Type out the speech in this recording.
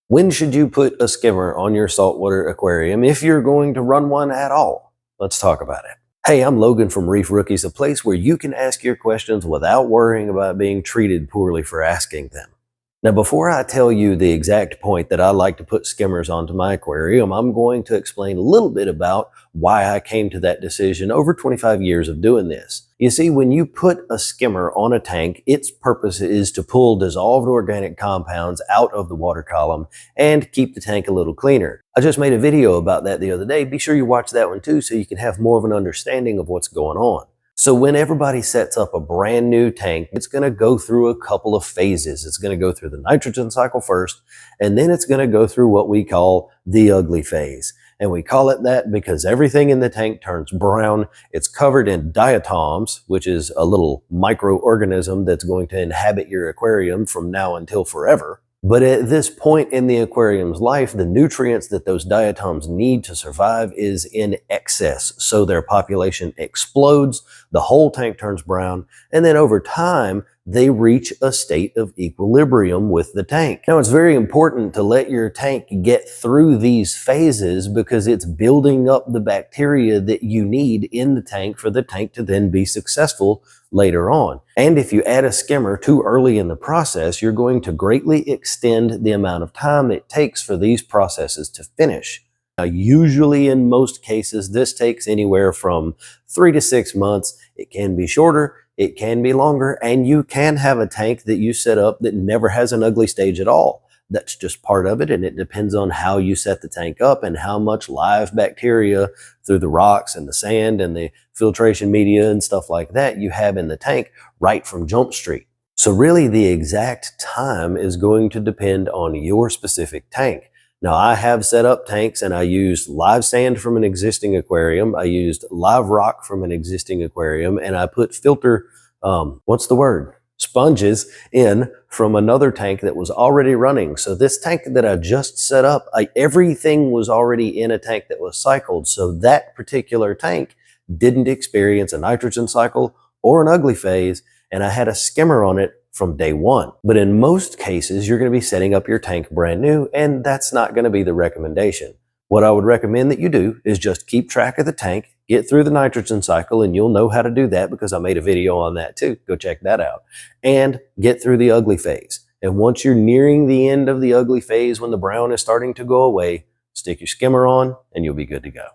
When should you put a skimmer on your saltwater aquarium if you're going to run one at all? Let's talk about it. Hey, I'm Logan from Reef Rookies, a place where you can ask your questions without worrying about being treated poorly for asking them. Now, before I tell you the exact point that I like to put skimmers onto my aquarium, I'm going to explain a little bit about why I came to that decision over 25 years of doing this. You see, when you put a skimmer on a tank, its purpose is to pull dissolved organic compounds out of the water column and keep the tank a little cleaner. I just made a video about that the other day. Be sure you watch that one too so you can have more of an understanding of what's going on. So when everybody sets up a brand new tank, it's going to go through a couple of phases. It's going to go through the nitrogen cycle first, and then it's going to go through what we call the ugly phase. And we call it that because everything in the tank turns brown. It's covered in diatoms, which is a little microorganism that's going to inhabit your aquarium from now until forever. But at this point in the aquarium's life, the nutrients that those diatoms need to survive is in excess. So their population explodes, the whole tank turns brown, and then over time, they reach a state of equilibrium with the tank. Now, it's very important to let your tank get through these phases because it's building up the bacteria that you need in the tank for the tank to then be successful later on. And if you add a skimmer too early in the process, you're going to greatly extend the amount of time it takes for these processes to finish. Now, usually in most cases, this takes anywhere from 3 to 6 months. It can be shorter, it can be longer, and you can have a tank that you set up that never has an ugly stage at all. That's just part of it, and it depends on how you set the tank up and how much live bacteria through the rocks and the sand and the filtration media and stuff like that you have in the tank right from Jump Street. So really the exact time is going to depend on your specific tank. Now, I have set up tanks and I used live sand from an existing aquarium. I used live rock from an existing aquarium, and I put sponges in from another tank that was already running. So this tank that I just set up, everything was already in a tank that was cycled. So that particular tank didn't experience a nitrogen cycle or an ugly phase, and I had a skimmer on it from day one. But in most cases, you're going to be setting up your tank brand new, and that's not going to be the recommendation. What I would recommend that you do is just keep track of the tank, get through the nitrogen cycle, and you'll know how to do that because I made a video on that too. Go check that out. And get through the ugly phase. And once you're nearing the end of the ugly phase, when the brown is starting to go away, stick your skimmer on and you'll be good to go.